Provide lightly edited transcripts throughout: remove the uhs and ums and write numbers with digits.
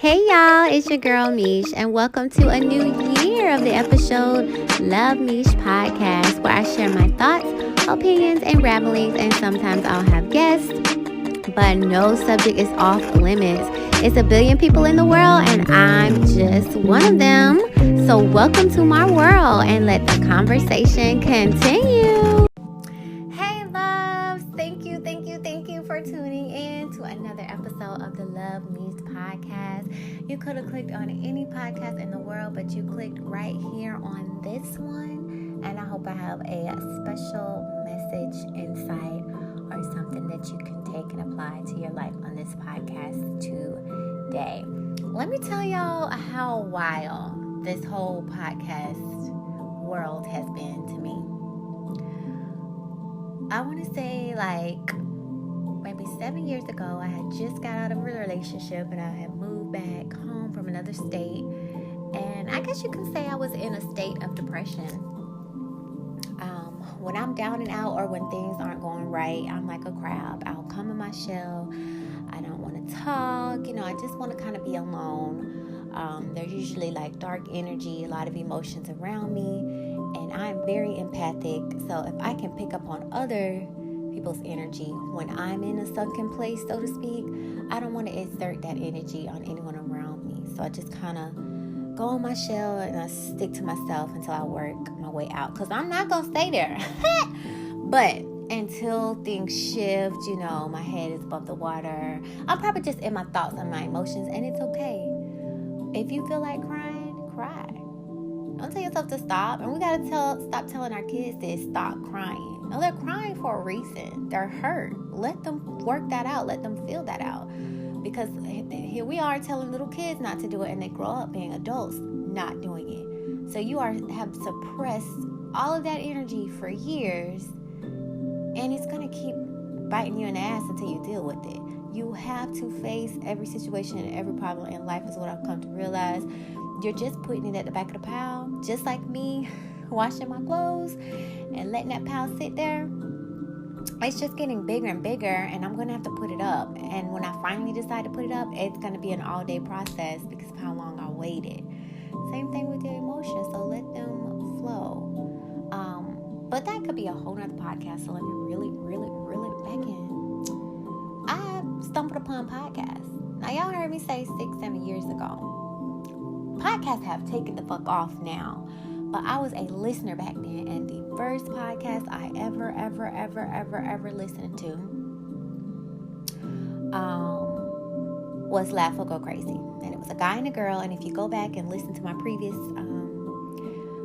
Hey y'all, it's your girl Meesh, and welcome to a new year of the episode Love Meesh podcast, where I share my thoughts, opinions, and ramblings, and sometimes I'll have guests, but no subject is off limits. It's 1 billion people in the world, and I'm just one of them. So welcome to my world, and let the conversation continue. Hey loves, thank you for tuning in to another episode of the Love Meesh podcast. You could have clicked on any podcast in the world, but you clicked right here on this one, and I hope I have a special message, insight, or something that you can take and apply to your life on this podcast today. Let me tell y'all how wild this whole podcast world has been to me. I want to say maybe 7 years ago, I had just got out of a relationship and I had moved back home from another state. And I guess you can say I was in a state of depression. When I'm down and out or when things aren't going right, I'm like a crab. I'll come in my shell. I don't want to talk. I just want to kind of be alone. There's usually dark energy, a lot of emotions around me. And I'm very empathic. So if I can pick up on other people's energy when I'm in a sunken place, so to speak, I don't want to exert that energy on anyone around me. So I just kind of go in my shell and I stick to myself until I work my way out, because I'm not going to stay there. But until things shift, my head is above the water, I'm probably just in my thoughts and my emotions, and it's okay. If you feel like crying, cry. Don't tell yourself to stop. And we got to stop telling our kids to stop crying. No, they're crying for a reason. They're hurt. Let them work that out. Let them feel that out. Because here we are telling little kids not to do it, and they grow up being adults not doing it. So you have suppressed all of that energy for years, and it's going to keep biting you in the ass until you deal with it. You have to face every situation and every problem in life, is what I've come to realize. You're just putting it at the back of the pile, just like me washing my clothes and letting that pile sit there. It's just getting bigger and bigger, and I'm going to have to put it up. And when I finally decide to put it up, it's going to be an all-day process because of how long I waited. Same thing with your emotions, so let them flow. But that could be a whole nother podcast, so let me really back in. I stumbled upon podcasts. Now, y'all heard me say 6-7 years ago. Podcasts have taken the fuck off now. But I was a listener back then, and the first podcast I ever listened to was Laugh or Go Crazy. And it was a guy and a girl, and if you go back and listen to my previous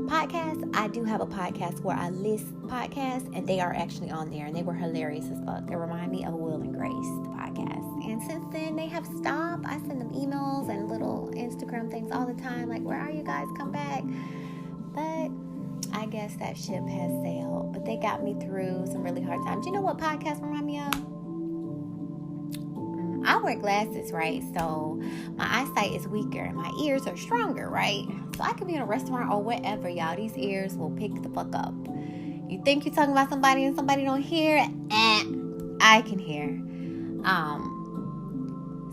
podcast, I do have a podcast where I list podcasts, and they are actually on there, and they were hilarious as fuck. It reminded me of Will and Grace, the podcast. And since then, they have stopped. I send them emails and little Instagram things all the time, like, where are you guys? Come back. But I guess that ship has sailed. But they got me through some really hard times. You know what podcast remind me of? I wear glasses, right? So my eyesight is weaker and my ears are stronger, right? So I could be in a restaurant or whatever, y'all. These ears will pick the fuck up. You think you're talking about somebody and somebody don't hear? I can hear.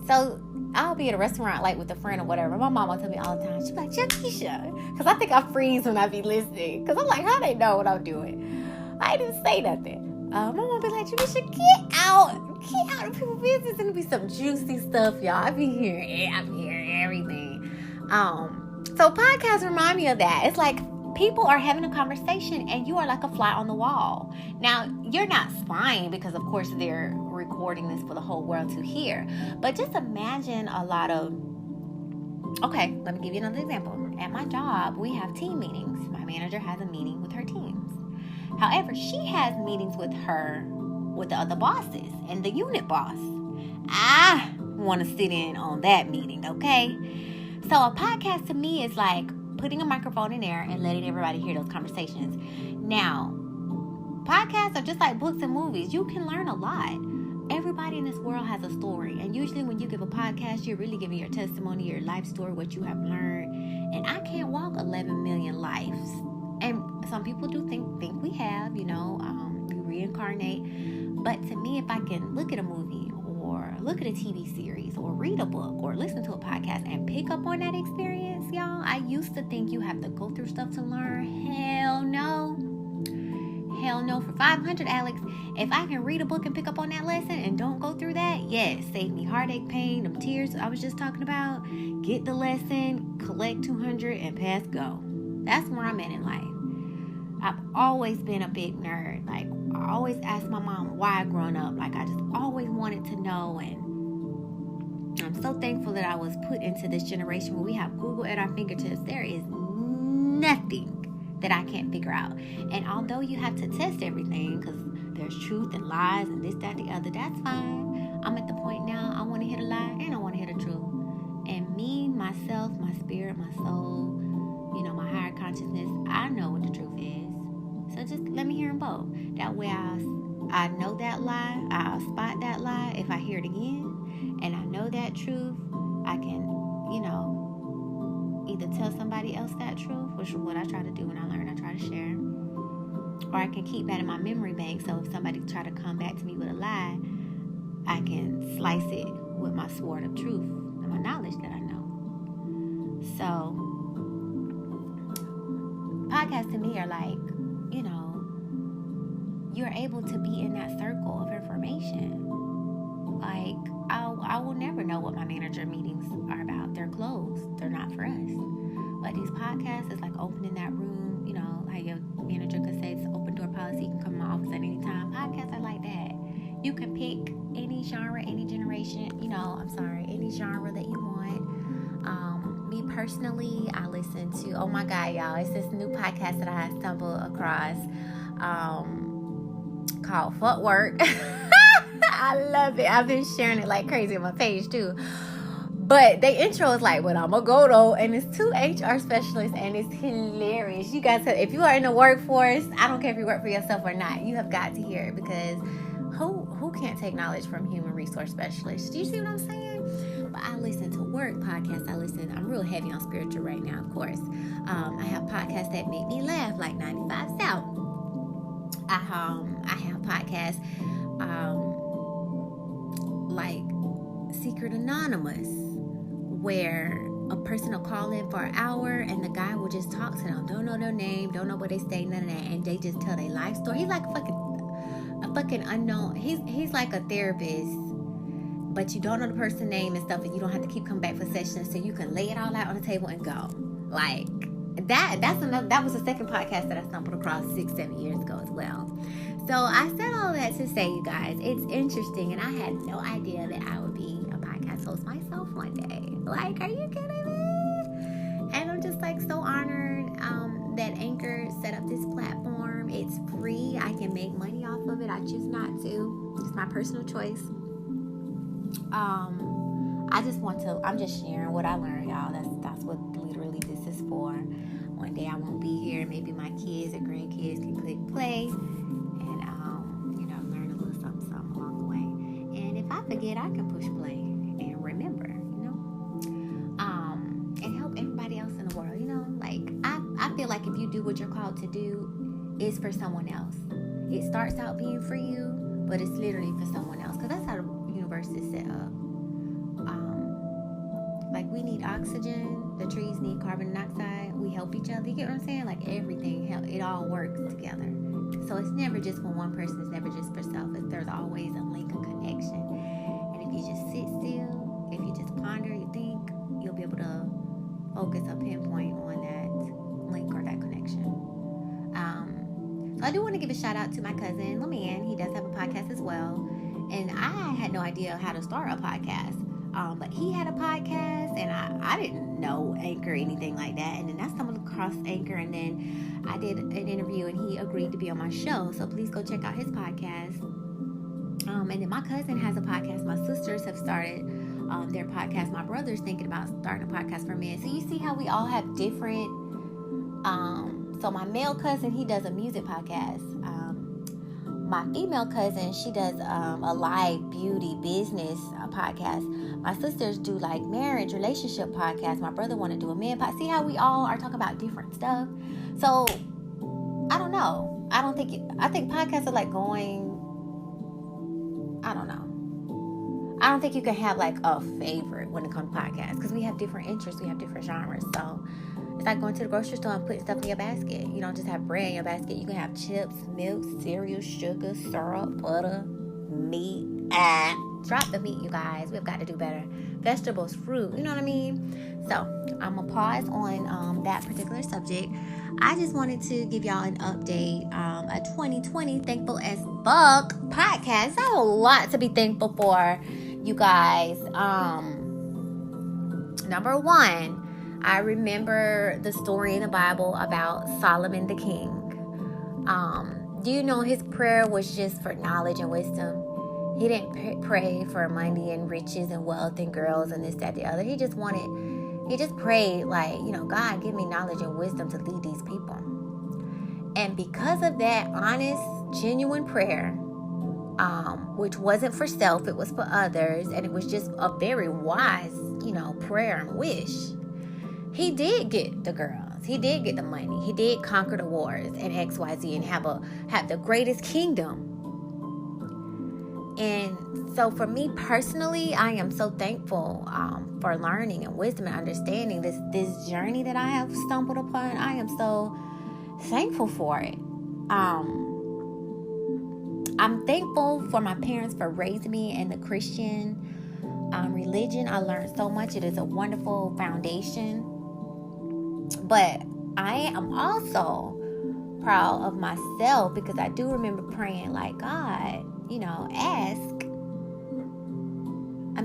So I'll be at a restaurant with a friend or whatever. My mom will tell me all the time. She's like, Jamesha. Because I think I freeze when I be listening. Because I'm like, how they know what I'm doing? I didn't say nothing. My mom will be like, Jamesha, get out of people's business. And it'll be some juicy stuff, y'all. I be hearing everything. So podcasts remind me of that. It's like people are having a conversation and you are like a fly on the wall. Now, you're not spying because, of course, they're recording this for the whole world to hear. But just imagine okay, let me give you another example. At my job, we have team meetings. My manager has a meeting with her teams. However, she has meetings with the other bosses and the unit boss. I want to sit in on that meeting, okay? So a podcast to me is like putting a microphone in there and letting everybody hear those conversations. Now, podcasts are just like books and movies. You can learn a lot. Everybody in this world has a story. And usually when you give a podcast, you're really giving your testimony, your life story, what you have learned. And I can't walk 11 million lives. And some people do think we have, we reincarnate. But to me, if I can look at a movie or look at a TV series or read a book or listen to a podcast podcast and pick up on that experience, y'all. I used to think you have to go through stuff to learn. Hell no. Hell no. For 500, Alex, if I can read a book and pick up on that lesson and don't go through that, yes, save me heartache, pain, them tears I was just talking about. Get the lesson, collect 200, and pass go. That's where I'm at in life. I've always been a big nerd. Like, I always asked my mom why growing up. Like, I just always wanted to know. And I'm so thankful that I was put into this generation where we have Google at our fingertips. There is nothing that I can't figure out. And although you have to test everything, because there's truth and lies and this, that, the other, that's fine. I'm at the point now, I want to hit a lie and I want to hit a truth. And me, myself, my spirit, my soul, my higher consciousness, I know what the truth is. So just let me hear them both. That way I know that lie, I'll spot that lie if I hear it again, and I know that truth, I can, either tell somebody else that truth, which is what I try to do when I learn, I try to share, or I can keep that in my memory bank, so if somebody try to come back to me with a lie, I can slice it with my sword of truth and my knowledge that I know. So podcasts to me are like, you're able to be in that circle of information. Like, I will never know what my manager meetings are about. They're closed. They're not for us. But these podcasts is like opening that room, like your manager could say it's open door policy. You can come to my office at any time. Podcasts are like that. You can pick any genre, any generation, any genre that you want. Me personally, I listen to, oh my God, y'all, it's this new podcast that I stumbled across called Footwork. I love it. I've been sharing it like crazy on my page too. But the intro is like, "But I'm a go though," and it's 2 HR specialists, and it's hilarious. You guys, if you are in the workforce, I don't care if you work for yourself or not, you have got to hear it, because who can't take knowledge from human resource specialists? Do you see what I'm saying? But I listen to work podcasts. I'm real heavy on spiritual right now, of course. I have podcasts that make me laugh, like 95 South. I have podcasts like Secret Anonymous, where a person will call in for an hour and the guy will just talk to them. Don't know their name, don't know what they say, none of that, and they just tell their life story. He's like a fucking unknown. He's like a therapist, but you don't know the person's name and stuff, and you don't have to keep coming back for sessions, so you can lay it all out on the table and go. Like that was the second podcast that I stumbled across 6-7 years ago as well. So I said all that to say, you guys, it's interesting, and I had no idea that I would be a podcast host myself one day. Like, are you kidding me? And I'm just like so honored that Anchor set up this platform. It's free. I can make money off of it. I choose not to. It's my personal choice. I'm just sharing what I learned, y'all. That's what literally this is for. One day I won't be here. Maybe my kids or grandkids can click play and learn a little something along the way. And if I forget, I can push play and remember, and help everybody else in the world. Like I feel like if you do what you're called to do, it's for someone else. It starts out being for you, but it's literally for someone else, because that's how the universe is set up. Like, we need oxygen, the trees need carbon dioxide, we help each other. You get what I'm saying? Like, everything, it all works together. So it's never just for one person, it's never just for self. There's always a link, a connection. And if you just sit still, if you just ponder, you think, you'll be able to focus a pinpoint on that link or that connection. So I do want to give a shout out to my cousin, LeMan. He does have a podcast as well. And I had no idea how to start a podcast. But he had a podcast, and I didn't know Anchor or anything like that. And then I stumbled across Anchor, and then I did an interview, and he agreed to be on my show. So please go check out his podcast. And then my cousin has a podcast. My sisters have started their podcast. My brother's thinking about starting a podcast for men. So you see how we all have different. So my male cousin, he does a music podcast. My female cousin, she does a live beauty business podcast. My sisters do like marriage, relationship podcast. My brother want to do a man podcast. See how we all are talking about different stuff? So, I don't know. I think podcasts are like going, I don't know. I don't think you can have like a favorite when it comes to podcasts, because we have different interests, we have different genres. So it's like going to the grocery store and putting stuff in your basket. You don't just have bread in your basket. You can have chips, milk, cereal, sugar, syrup, butter, meat. Drop the meat, you guys. We've got to do better. Vegetables, fruit, you know what I mean? So I'm going to pause on that particular subject. I just wanted to give y'all an update. A 2020 Thankful as Fuck podcast. There's a lot to be thankful for, you guys. Number one, I remember the story in the Bible about Solomon the king. Do you know his prayer was just for knowledge and wisdom? He didn't pray for money and riches and wealth and girls and this, that, the other. He just prayed like, God, give me knowledge and wisdom to lead these people. And because of that honest, genuine prayer, which wasn't for self, it was for others, and it was just a very wise, prayer and wish, he did get the girls. He did get the money. He did conquer the wars and XYZ and have the greatest kingdom. And so for me personally, I am so thankful for learning and wisdom and understanding this journey that I have stumbled upon. I am so thankful for it. I'm thankful for my parents for raising me in the Christian religion. I learned so much. It is a wonderful foundation. But I am also proud of myself because I do remember praying like, God, ask.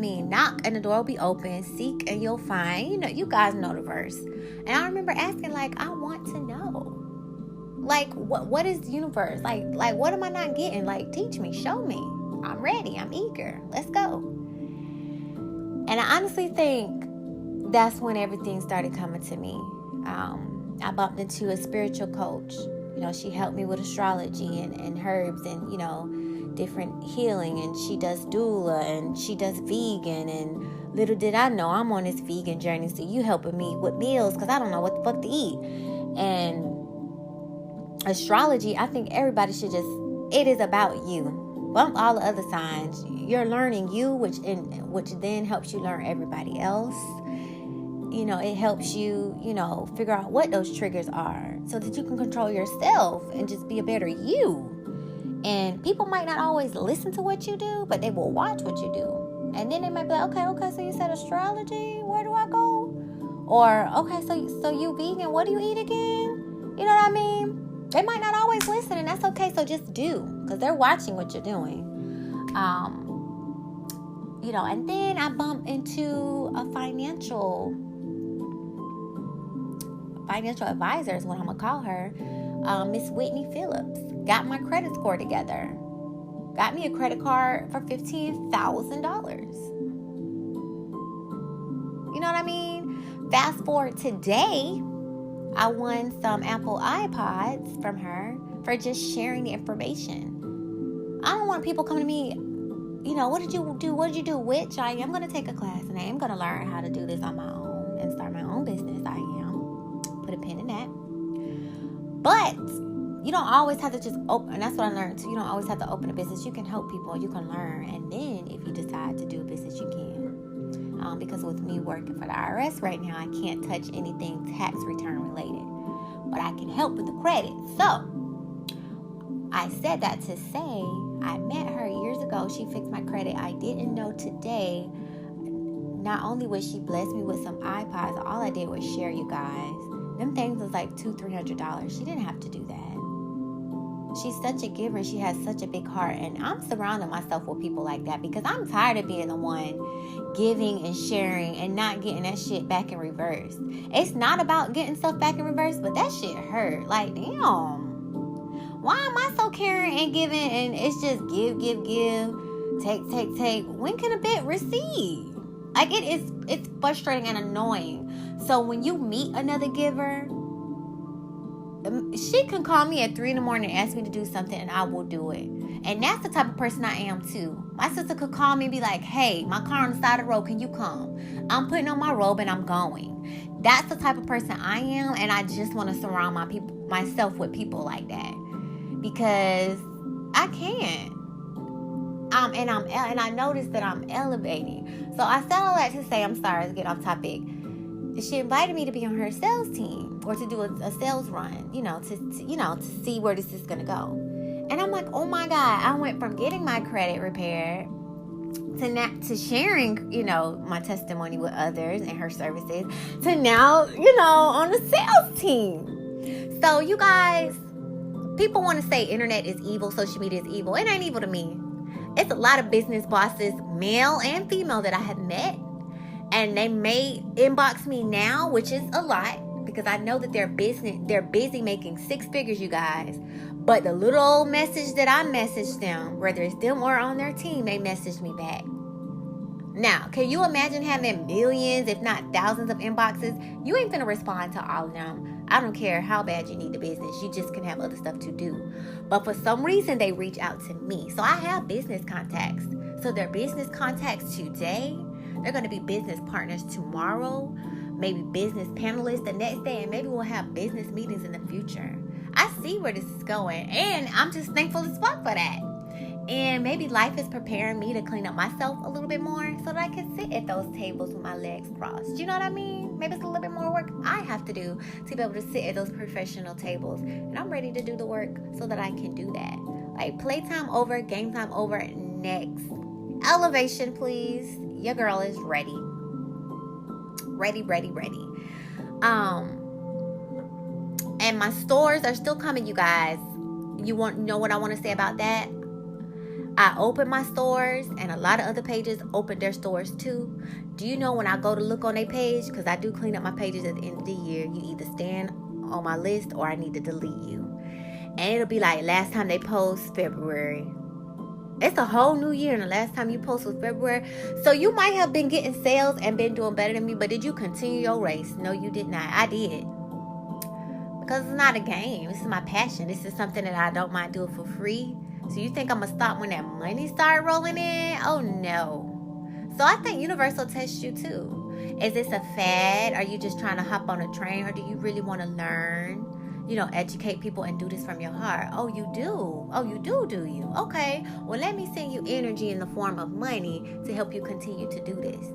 Knock and the door will be open. Seek and you'll find. You guys know the verse. And I remember asking, like, I want to know. Like, what is the universe? Like, what am I not getting? Like, teach me, show me. I'm ready. I'm eager. Let's go. And I honestly think that's when everything started coming to me. I bumped into a spiritual coach. She helped me with astrology and herbs and, different healing, and she does doula and she does vegan, and little did I know I'm on this vegan journey, so you helping me with meals because I don't know what the fuck to eat. And astrology, I think everybody should it is about you. Bump all the other signs. You're learning you, which then helps you learn everybody else. It helps you, figure out what those triggers are so that you can control yourself and just be a better you. And people might not always listen to what you do, but they will watch what you do. And then they might be like, okay, so you said astrology, where do I go? Or, okay, so you vegan, what do you eat again? You know what I mean? They might not always listen, and that's okay, so just do, because they're watching what you're doing. And then I bumped into a financial advisor is what I'm going to call her, Miss Whitney Phillips. Got my credit score together. Got me a credit card for $15,000. You know what I mean? Fast forward today, I won some Apple iPods from her for just sharing the information. I don't want people coming to me, what did you do? What did you do? Which I am going to take a class and I am going to learn how to do this on my own and start my own business. I am. Put a pin in that. But you don't always have to just open, and that's what I learned too. You don't always have to open a business. You can help people, you can learn, and then if you decide to do a business, you can. Because with me working for the IRS right now, I can't touch anything tax return related, but I can help with the credit. So I said that to say I met her years ago. She fixed my credit. I didn't know today. Not only would she bless me with some iPods, all I did was share, you guys. Them things was like $200-$300. She didn't have to do that. She's such a giver. She has such a big heart. And I'm surrounding myself with people like that because I'm tired of being the one giving and sharing and not getting that shit back in reverse. It's not about getting stuff back in reverse, but that shit hurt. Like, damn. Why am I so caring and giving and it's just give, take. When can a bit receive? Like, it's frustrating and annoying. So when you meet another giver, she can call me at 3 a.m. and ask me to do something and I will do it. And that's the type of person I am too. My sister could call me and be like, hey, my car on the side of the road, can you come? I'm putting on my robe and I'm going. That's the type of person I am, and I just want to surround myself with people like that. Because I can't. and I noticed that I'm elevating. So I said all that to say, I'm sorry to get off topic. She invited me to be on her sales team, or to do a sales run, to see where this is gonna go. And I'm like, oh my God, I went from getting my credit repaired to sharing, my testimony with others and her services, to now, on the sales team. So you guys, people want to say internet is evil, social media is evil. It ain't evil to me. It's a lot of business bosses, male and female, that I have met, and they may inbox me now, which is a lot, because I know that they're busy making six figures, you guys. But the little old message that I messaged them, whether it's them or on their team, they messaged me back. Now, can you imagine having millions, if not thousands of inboxes? You ain't finna respond to all of them. I don't care how bad you need the business. You just can have other stuff to do. But for some reason, they reach out to me. So I have business contacts. So they're business contacts today. They're going to be business partners tomorrow. Maybe business panelists the next day. And maybe we'll have business meetings in the future. I see where this is going. And I'm just thankful as fuck for that. And maybe life is preparing me to clean up myself a little bit more so that I can sit at those tables with my legs crossed. You know what I mean? Maybe it's a little bit more work I have to do to be able to sit at those professional tables. And I'm ready to do the work so that I can do that. Like, playtime over, game time over, next. Elevation, please. Your girl is ready. Ready. And my stores are still coming, you guys. You want to know what I want to say about that? I open my stores, and a lot of other pages open their stores too. Do you know when I go to look on their page, because I do clean up my pages at the end of the year, you either stand on my list or I need to delete you. And it'll be like, last time they post, February. It's a whole new year, and the last time you post was February. So you might have been getting sales and been doing better than me, but did you continue your race? No, you did not. I did. Because it's not a game. This is my passion. This is something that I don't mind doing for free. So you think I'm going to stop when that money start rolling in? Oh, no. So I think universe will test you, too. Is this a fad? Are you just trying to hop on a train? Or do you really want to learn, educate people and do this from your heart? Oh, you do? Oh, you do you? Okay. Well, let me send you energy in the form of money to help you continue to do this.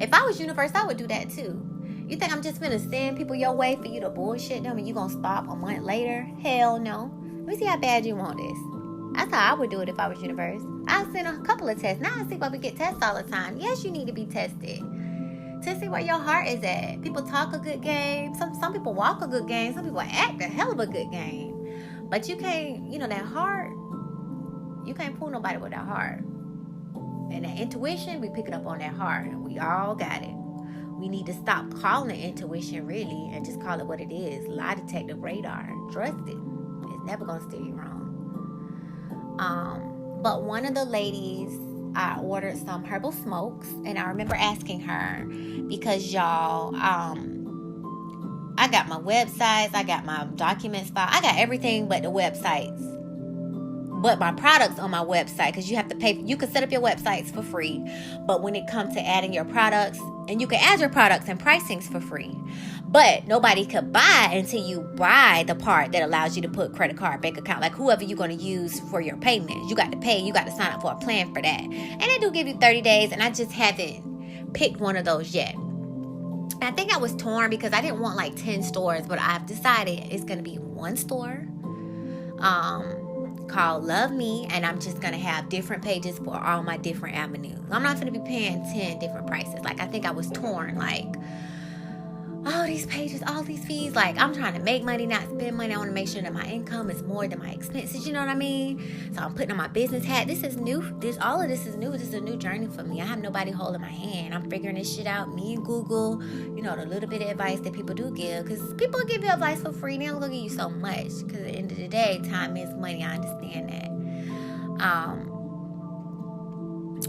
If I was universe, I would do that, too. You think I'm just going to send people your way for you to bullshit them and you going to stop a month later? Hell no. Let me see how bad you want this. That's how I would do it if I was universe. I'll send a couple of tests. Now I see why we get tests all the time. Yes, you need to be tested to see where your heart is at. People talk a good game. Some people walk a good game. Some people act a hell of a good game. But you can't, that heart, you can't fool nobody with that heart. And that intuition, we pick it up on that heart. And we all got it. We need to stop calling it intuition, really, and just call it what it is. Lie detector radar. Trust it. It's never going to steer you wrong. But one of the ladies, I ordered some herbal smokes, and I remember asking her, because y'all, I got my websites, I got my documents file, I got everything but the websites, but my products on my website, because you have to pay. You can set up your websites for free, but when it comes to adding your products, and you can add your products and pricings for free, but nobody could buy until you buy the part that allows you to put credit card, bank account, like whoever you're going to use for your payments. You got to pay. You got to sign up for a plan for that. And they do give you 30 days, and I just haven't picked one of those yet. And I think I was torn because I didn't want like 10 stores, but I've decided it's going to be one store called Love Me, and I'm just going to have different pages for all my different avenues. I'm not going to be paying 10 different prices. Like, I think I was torn, like, all these pages, all these fees. Like, I'm trying to make money, not spend money. I want to make sure that my income is more than my expenses, you know what I mean? So I'm putting on my business hat. This is new. All of this is new. This is a new journey for me. I have nobody holding my hand. I'm figuring this shit out. Me and Google, the little bit of advice that people do give. Because people give you advice for free. They don't give you so much. Because at the end of the day, time is money. I understand that.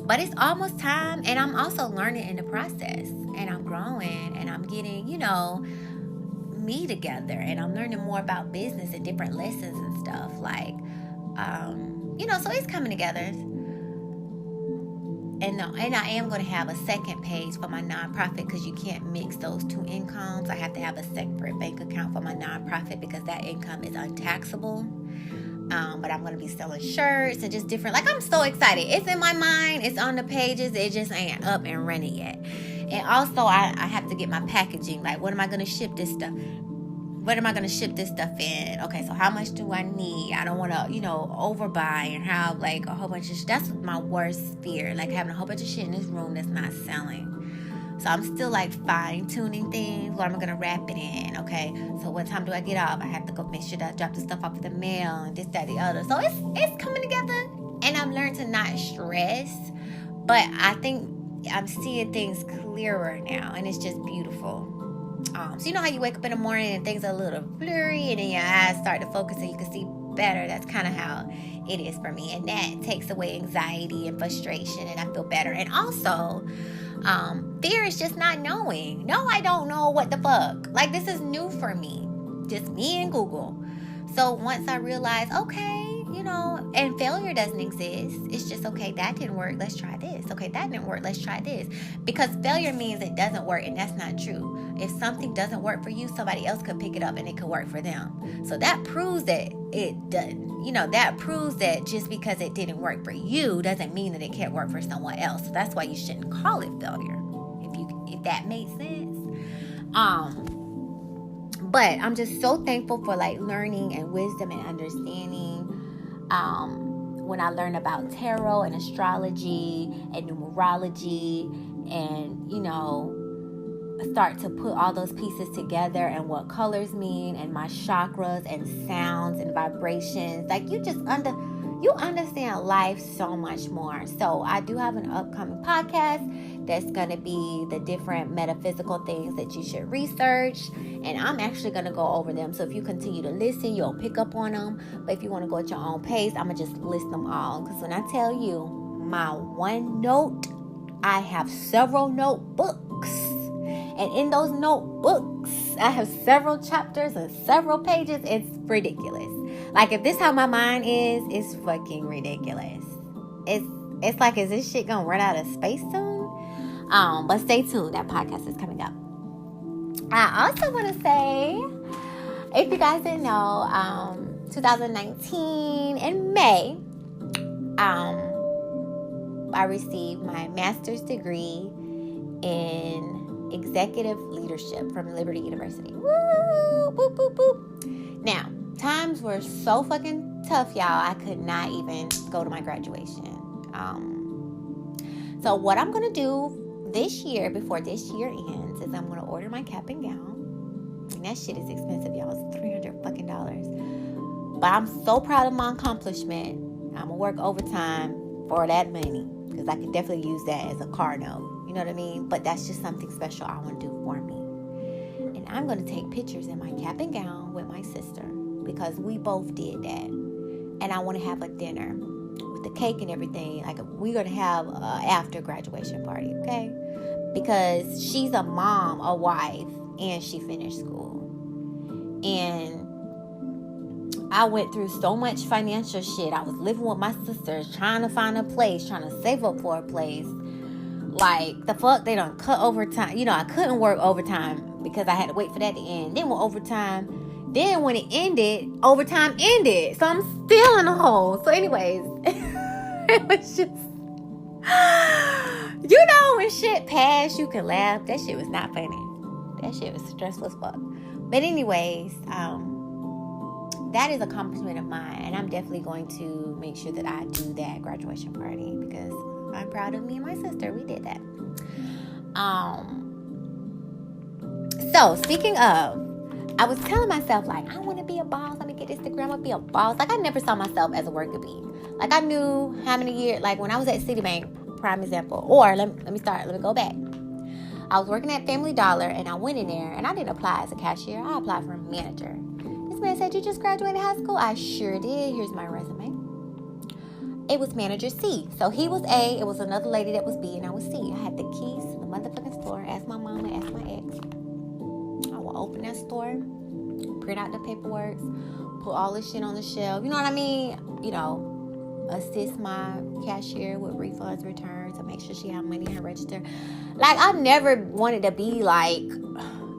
But it's almost time, and I'm also learning in the process, and I'm growing, and I'm getting, me together, and I'm learning more about business and different lessons and stuff, like, so it's coming together. And I am going to have a second page for my nonprofit, because you can't mix those two incomes. I have to have a separate bank account for my nonprofit because that income is untaxable. But I'm going to be selling shirts and just different. Like, I'm so excited. It's in my mind. It's on the pages. It just ain't up and running yet. And also, I have to get my packaging. Like, what am I going to ship this stuff? What am I going to ship this stuff in? Okay, so how much do I need? I don't want to, overbuy and have, like, a whole bunch of shit. That's my worst fear. Like, having a whole bunch of shit in this room that's not selling. So I'm still, like, fine-tuning things. What am I going to wrap it in? Okay, so what time do I get off? I have to go make sure that I drop the stuff off at the mail and this, that, the other. So it's coming together. And I've learned to not stress. But I think I'm seeing things clearer now. And it's just beautiful. So you know how you wake up in the morning and things are a little blurry and then your eyes start to focus and you can see better? That's kind of how it is for me. And that takes away anxiety and frustration and I feel better. And also, fear is just not knowing. No, I don't know what the fuck. Like, this is new for me. Just me and Google. So once I realize, okay, and failure doesn't exist. It's just, okay, that didn't work. Let's try this. Okay, that didn't work. Let's try this. Because failure means it doesn't work, and that's not true. If something doesn't work for you, somebody else could pick it up and it could work for them. So that proves that it doesn't. That proves that just because it didn't work for you doesn't mean that it can't work for someone else. So that's why you shouldn't call it failure. If that makes sense. But I'm just so thankful for, like, learning and wisdom and understanding. When I learned about tarot and astrology and numerology and, start to put all those pieces together and what colors mean and my chakras and sounds and vibrations. Like, you understand life so much more. So I do have an upcoming podcast that's going to be the different metaphysical things that you should research. And I'm actually going to go over them. So if you continue to listen, you'll pick up on them. But if you want to go at your own pace, I'm going to just list them all. Because when I tell you my one note, I have several notebooks. And in those notebooks, I have several chapters and several pages. It's ridiculous. Like, if this how my mind is, it's fucking ridiculous. It's like, is this shit gonna run out of space soon? But stay tuned. That podcast is coming up. I also want to say, if you guys didn't know, 2019 in May, I received my master's degree in executive leadership from Liberty University. Woo! Boop, boop, boop. Now, times were so fucking tough, y'all. I could not even go to my graduation. So what I'm going to do this year, before this year ends, is I'm going to order my cap and gown. And that shit is expensive, y'all. It's $300 fucking dollars. But I'm so proud of my accomplishment. I'm going to work overtime for that money. Because I could definitely use that as a car note. You know what I mean? But that's just something special I want to do for me. And I'm going to take pictures in my cap and gown with my sister. Because we both did that. And I want to have a dinner with the cake and everything. Like, we're going to have an after graduation party, okay? Because she's a mom, a wife, and she finished school. And I went through so much financial shit. I was living with my sisters, trying to find a place, trying to save up for a place. Like, the fuck, they done cut overtime. I couldn't work overtime because I had to wait for that to end. Then with overtime, then when it ended, overtime ended. So I'm still in a hole. So anyways, it was just, when shit passed, you can laugh. That shit was not funny. That shit was stressful as fuck. But anyways, that is an accomplishment of mine. And I'm definitely going to make sure that I do that graduation party because I'm proud of me and my sister. We did that. So speaking of, I was telling myself, like, I want to be a boss. Let me get Instagram. I want to be a boss. Like, I never saw myself as a worker bee. Like, I knew how many years, like, when I was at Citibank, prime example. Or, let me go back. I was working at Family Dollar, and I went in there, and I didn't apply as a cashier. I applied for a manager. This man said, you just graduated high school? I sure did. Here's my resume. It was manager C. So he was A. It was another lady that was B, and I was C. I had the keys to the motherfucking store. Asked my mama, asked my ex. I will open that store, print out the paperwork, put all this shit on the shelf. You know what I mean? Assist my cashier with refunds, returns, to make sure she had money in her register. Like, I never wanted to be like,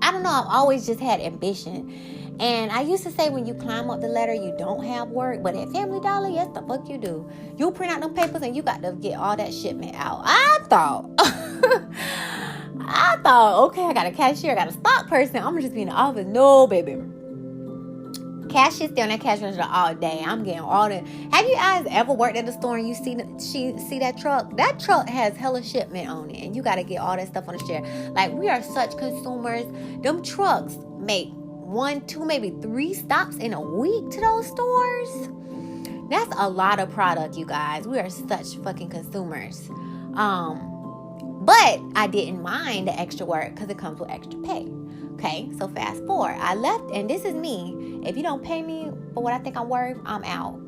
I don't know. I've always just had ambition. And I used to say when you climb up the ladder, you don't have work. But at Family Dollar, yes, the fuck you do. You print out them papers and you got to get all that shipment out. I thought, okay, I got a cashier, I got a stock person. I'm going to just be in the office. No, baby. Cashier stay on that cash register all day. I'm getting all that. Have you guys ever worked at the store and you see that truck? That truck has hella shipment on it, and you got to get all that stuff on the share. Like, we are such consumers. Them trucks make 1, 2, maybe 3 stops in a week to those stores. That's a lot of product, you guys. We are such fucking consumers. But I didn't mind the extra work because it comes with extra pay. Okay, so fast forward. I left, and this is me. If you don't pay me for what I think I'm worth, I'm out.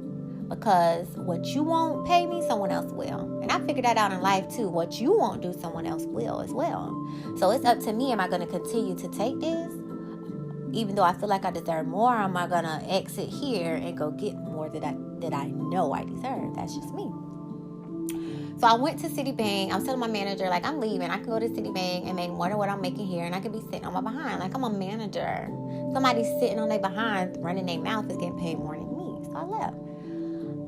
Because what you won't pay me, someone else will. And I figured that out in life too. What you won't do, someone else will as well. So it's up to me. Am I going to continue to take this? Even though I feel like I deserve more, am I going to exit here and go get more that I know I deserve? That's just me. So I went to Citibank. I was telling my manager, like, I'm leaving. I can go to Citibank and make more than what I'm making here, and I could be sitting on my behind. Like, I'm a manager. Somebody sitting on their behind, running their mouth, is getting paid more than me. So I left.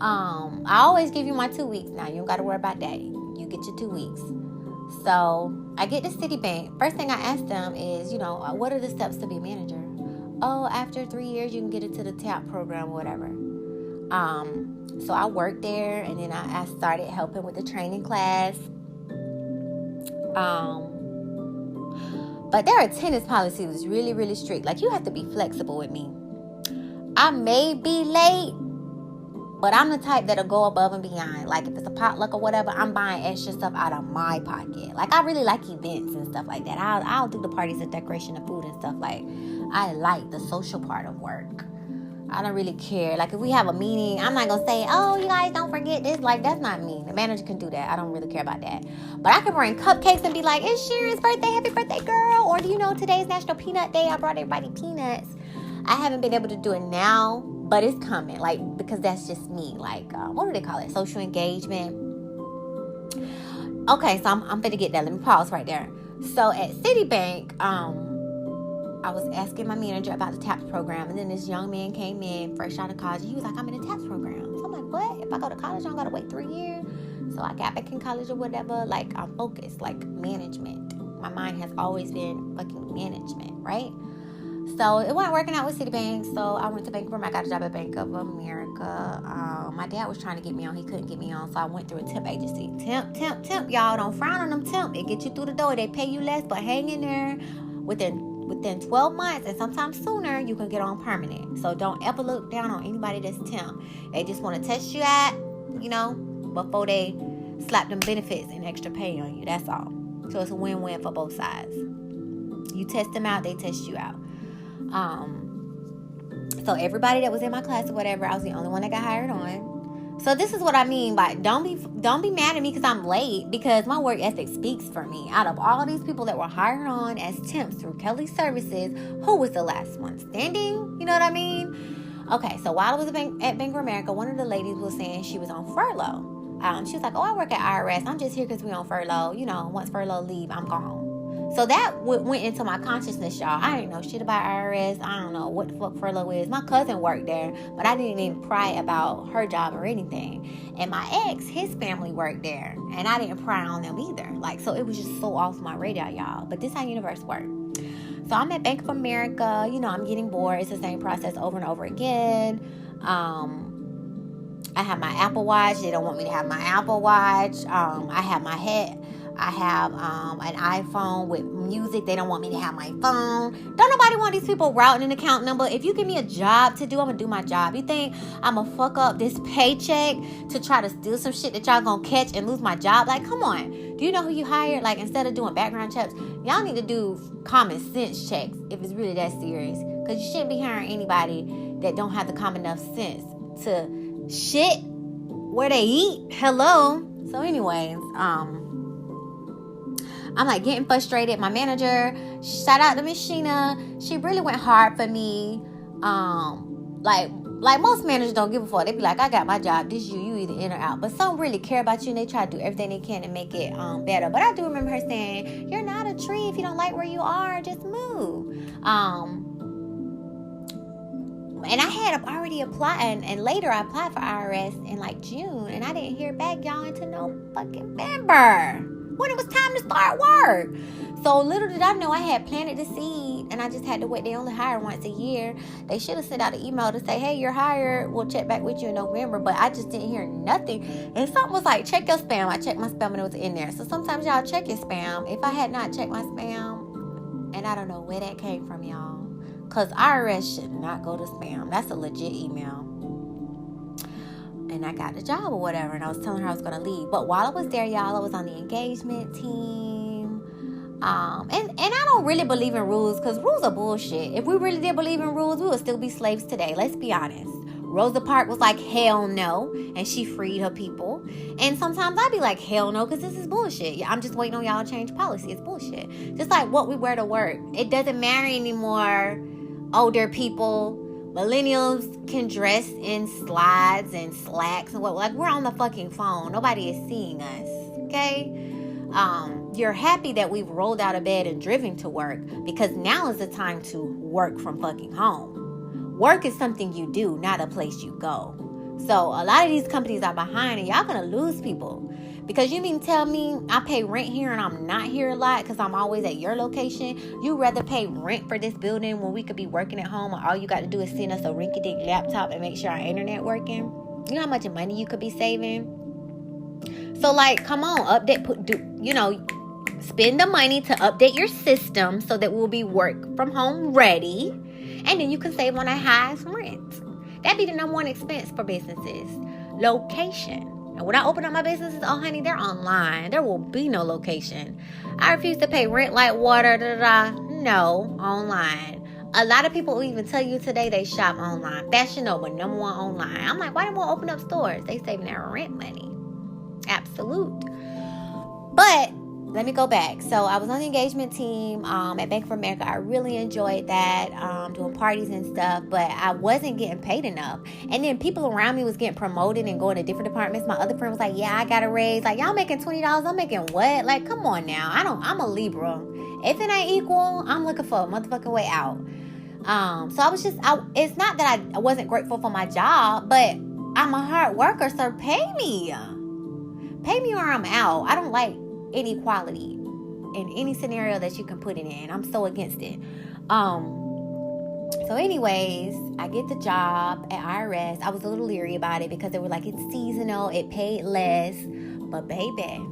I always give you my 2 weeks now. You don't got to worry about that. You get your 2 weeks. So I get to Citibank. First thing I ask them is, what are the steps to be a manager? Oh, after 3 years, you can get into the TAP program or whatever. So I worked there, and then I started helping with the training class. But their attendance policy was really, really strict. Like, you have to be flexible with me. I may be late, but I'm the type that'll go above and beyond. Like, if it's a potluck or whatever, I'm buying extra stuff out of my pocket. Like, I really like events and stuff like that. I'll do the parties and decoration of food and stuff. Like, I like the social part of work. I don't really care. Like, if we have a meeting, I'm not going to say, oh, you guys don't forget this. Like, that's not me. The manager can do that. I don't really care about that. But I can bring cupcakes and be like, it's Sharon's birthday. Happy birthday, girl. Or do you know today's National Peanut Day? I brought everybody peanuts. I haven't been able to do it now, but it's coming. Like, because that's just me. Like, what do they call it? Social engagement. Okay, so I'm going to get that. Let me pause right there. So at Citibank, I was asking my manager about the TAPS program, and then this young man came in fresh out of college, and he was like, I'm in the TAPS program. So I'm like, what? If I go to college, I don't got to wait 3 years? So I got back in college or whatever. Like, I'm focused, like management. My mind has always been fucking management, right? So it wasn't working out with Citibank, so I went to Bank of America. I got a job at Bank of America. My dad was trying to get me on. He couldn't get me on, so I went through a temp agency. Temp, y'all. Don't frown on them temp. It get you through the door. They pay you less, but hang in there. Within 12 months and sometimes sooner, you can get on permanent. So don't ever look down on anybody that's temp. They just want to test you out, before they slap them benefits and extra pay on you. That's all. So it's a win-win for both sides. You test them out, they test you out. So everybody that was in my class or whatever, I was the only one that got hired on. So this is what I mean by don't be mad at me because I'm late, because my work ethic speaks for me. Out of all these people that were hired on as temps through Kelly Services, who was the last one standing? You know what I mean? Okay, so while I was at Bank of America, one of the ladies was saying she was on furlough. She was like, oh, I work at IRS. I'm just here because we're on furlough. Once furlough leave, I'm gone. So that went into my consciousness, y'all. I didn't know shit about IRS. I don't know what the fuck furlough is. My cousin worked there, but I didn't even pry about her job or anything. And my ex, his family worked there, and I didn't pry on them either. Like, so it was just so off my radar, y'all. But this is how universe works. So I'm at Bank of America. I'm getting bored. It's the same process over and over again. I have my Apple Watch. They don't want me to have my Apple Watch. I have my head. I have an iPhone with music. They don't want me to have my phone. Don't nobody want these people routing an account number. If you give me a job to do, I'm going to do my job. You think I'm going to fuck up this paycheck to try to steal some shit that y'all going to catch and lose my job? Like, come on. Do you know who you hired? Like, instead of doing background checks, y'all need to do common sense checks if it's really that serious. Because you shouldn't be hiring anybody that don't have the common enough sense to shit where they eat. Hello. So anyways, I'm like getting frustrated. My manager, shout out to Miss Sheena, she really went hard for me. Like most managers don't give a fuck. They be like, I got my job. This you either in or out. But some really care about you, and they try to do everything they can to make it better. But I do remember her saying, you're not a tree. If you don't like where you are, just move. And I had already applied, and later I applied for IRS in like June, and I didn't hear back, y'all, until no fucking November, when it was time to start work. So little did I know I had planted the seed, and I just had to wait. They only hire once a year. They should have sent out an email to say, hey, you're hired. We'll check back with you in November. But I just didn't hear nothing. And something was like, check your spam. I checked my spam and it was in there. So sometimes y'all check your spam. If I had not checked my spam, and I don't know where that came from, y'all, because IRS should not go to spam. That's a legit email. And I got the job or whatever, and I was telling her I was going to leave. But while I was there, y'all, I was on the engagement team. And I don't really believe in rules, because rules are bullshit. If we really did believe in rules, we would still be slaves today. Let's be honest. Rosa Parks was like, hell no, and she freed her people. And sometimes I'd be like, hell no, because this is bullshit. I'm just waiting on y'all to change policy. It's bullshit. Just like what we wear to work. It doesn't matter anymore. Older people, millennials can dress in slides and slacks and what. Like, we're on the fucking phone. Nobody is seeing us. Okay? You're happy that we've rolled out of bed and driven to work, because now is the time to work from fucking home. Work is something you do, not a place you go. So a lot of these companies are behind, and y'all gonna lose people. Because you mean tell me I pay rent here and I'm not here a lot because I'm always at your location? You rather pay rent for this building when we could be working at home, and all you got to do is send us a rinky-dink laptop and make sure our internet working? You know how much money you could be saving? So, like, come on, spend the money to update your system so that we'll be work from home ready. And then you can save on a highest rent. That'd be the number one expense for businesses. Location. And when I open up my businesses, oh, honey, they're online. There will be no location. I refuse to pay rent, light, water, No, online. A lot of people will even tell you today they shop online. Fashion Nova, number one online. I'm like, why don't we open up stores? They saving their rent money. Absolute. But let me go back. So I was on the engagement team at Bank of America. I really enjoyed that, doing parties and stuff, but I wasn't getting paid enough. And then people around me was getting promoted and going to different departments. My other friend was like, yeah, I got a raise. Like, y'all making $20. I'm making what? Like, come on now. I'm a Libra. If it ain't equal, I'm looking for a motherfucking way out. So I was just, it's not that I wasn't grateful for my job, but I'm a hard worker, so pay me. Pay me or I'm out. I don't like inequality in any scenario that you can put it in. I'm so against it. So anyways, I get the job at IRS. I was a little leery about it because they were like, it's seasonal, it paid less. But baby,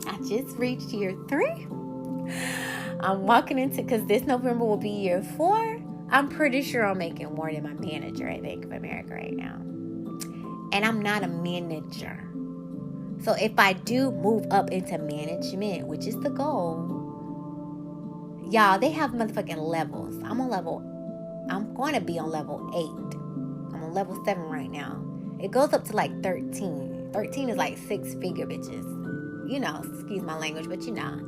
I just reached year 3. I'm walking into, because this November will be year 4. I'm pretty sure I'm making more than my manager at Bank of America right now. And I'm not a manager. So if I do move up into management, which is the goal, y'all, they have motherfucking levels. I'm going to be on level 8. I'm on level 7 right now. It goes up to like 13. 13 is like 6-figure bitches. You know, excuse my language, but you know.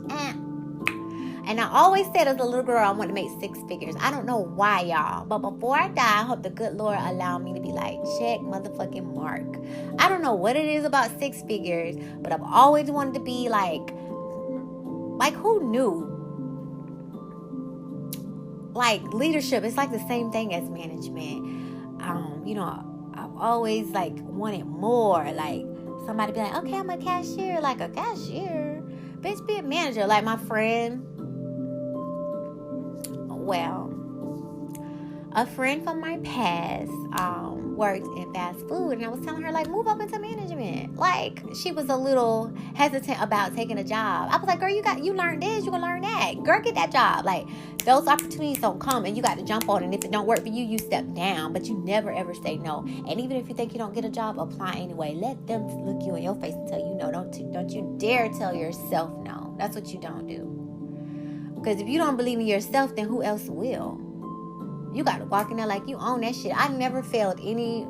And I always said as a little girl, I wanted to make 6 figures. I don't know why, y'all. But before I die, I hope the good Lord allow me to be like, check motherfucking mark. I don't know what it is about 6 figures, but I've always wanted to be like who knew? Like, leadership, it's like the same thing as management. I've always like wanted more. Like, somebody be like, okay, I'm a cashier. Like, a cashier? Bitch, be a manager. Like my friend. Well, a friend from my past worked in fast food, and I was telling her, like, move up into management. Like, she was a little hesitant about taking a job. I was like, girl, you learned this, you gonna learn that. Girl, get that job. Like, those opportunities don't come, and you got to jump on it. And if it don't work for you, you step down, but you never ever say no. And even if you think you don't get a job, apply anyway. Let them look you in your face and tell you no. Don't you dare tell yourself no. That's what you don't do. Because if you don't believe in yourself, then who else will? You got to walk in there like you own that shit. I never failed any.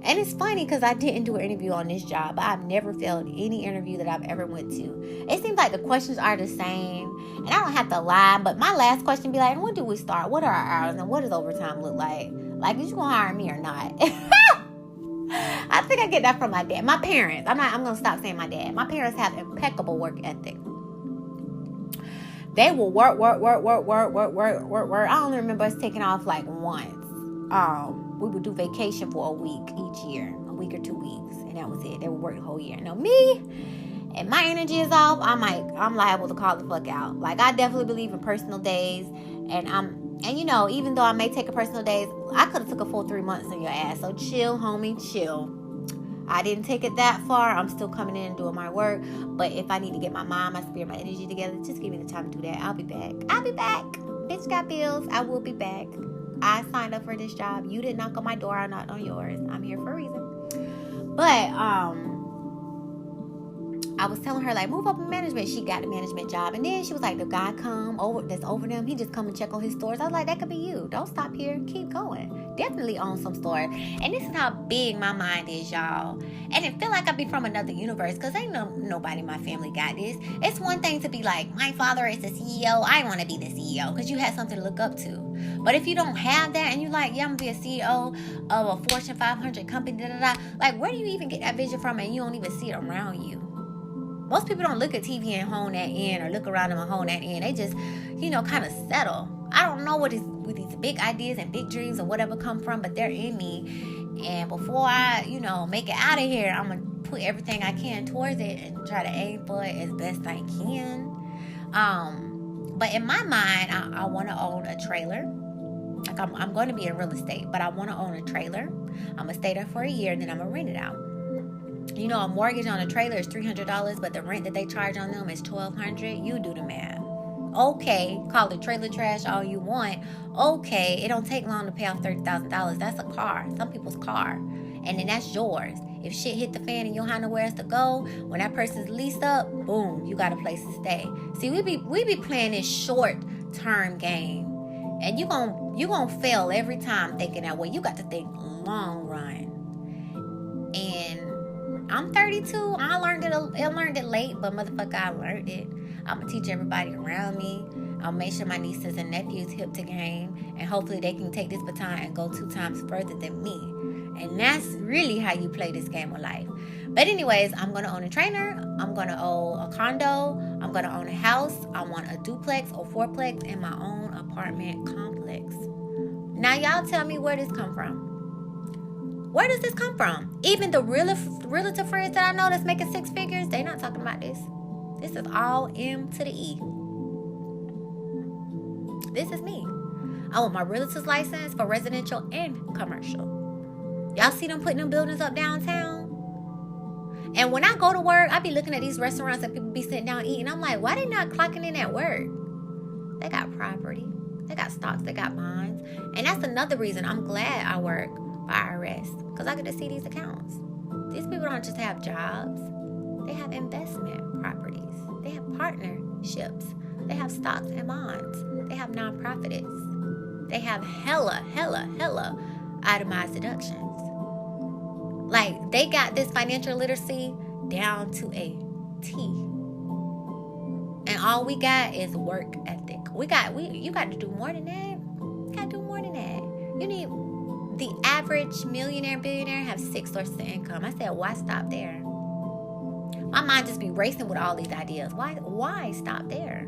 And it's funny because I didn't do an interview on this job, but I've never failed any interview that I've ever went to. It seems like the questions are the same. And I don't have to lie, but my last question be like, when do we start? What are our hours? And what does overtime look like? Like, is you going to hire me or not? I think I get that from my dad. My parents. I'm going to stop saying my dad. My parents have impeccable work ethic. They will work. I only remember us taking off like once. We would do vacation for a week each year, a week or 2 weeks, and that was it. They would work the whole year. Now me, if my energy is off, I'm liable to call the fuck out. Like, I definitely believe in personal days, and you know, even though I may take a personal days, I could have took a full 3 months on your ass. So chill, homie, chill. I didn't take it that far. I'm still coming in and doing my work. But if I need to get my mind, my spirit, my energy together, just give me the time to do that. I'll be back. Bitch got bills. I will be back. I signed up for this job. You didn't knock on my door. I knocked on yours. I'm here for a reason. But I was telling her, like, move up in management. She got a management job. And then she was like, the guy that's over them, he just come and check on his stores. I was like, that could be you. Don't stop here. Keep going. Definitely own some stores. And this is how big my mind is, y'all. And it feel like I be from another universe, because ain't nobody in my family got this. It's one thing to be like, my father is the CEO. I want to be the CEO, because you have something to look up to. But if you don't have that and you're like, yeah, I'm going to be a CEO of a Fortune 500 company, like, where do you even get that vision from, and you don't even see it around you? Most people don't look at TV and hone that in, or look around them and hone that in. They just, kind of settle. I don't know what these big ideas and big dreams or whatever come from, but they're in me. And before I, make it out of here, I'm going to put everything I can towards it and try to aim for it as best I can. But in my mind, I want to own a trailer. Like, I'm going to be in real estate, but I want to own a trailer. I'm going to stay there for a year, and then I'm going to rent it out. A mortgage on a trailer is $300, but the rent that they charge on them is $1,200. You do the math. Okay, call it trailer trash all you want. Okay, it don't take long to pay off $30,000. That's a car, some people's car, and then that's yours. If shit hit the fan and you don't have nowhere else to go, when that person's leased up, boom, you got a place to stay. See, we be playing this short-term game, and you gonna fail every time thinking that way. You got to think long run. And I'm 32. I learned it late, but motherfucker, I learned it. I'm going to teach everybody around me. I'll make sure my nieces and nephews hip to game, and hopefully they can take this baton and go 2 times further than me. And that's really how you play this game of life. But anyways, I'm going to own a trainer. I'm going to own a condo. I'm going to own a house. I want a duplex or fourplex in my own apartment complex. Now, y'all tell me where this come from. Where does this come from? Even the realtor friends that I know that's making 6 figures, they not talking about this. This is all M to the E. This is me. I want my realtor's license for residential and commercial. Y'all see them putting them buildings up downtown? And when I go to work, I be looking at these restaurants that people be sitting down eating. I'm like, why they not clocking in at work? They got property. They got stocks. They got bonds. And that's another reason I'm glad I work for IRS, because I get to see these accounts. These people don't just have jobs. They have investment properties. They have partnerships. They have stocks and bonds. They have nonprofits. They have hella itemized deductions. Like, they got this financial literacy down to a T. And all we got is work ethic. You got to do more than that. You got to do more than that. You need the average millionaire, billionaire have 6 sources of income. I said, why stop there? My mind just be racing with all these ideas. Why stop there?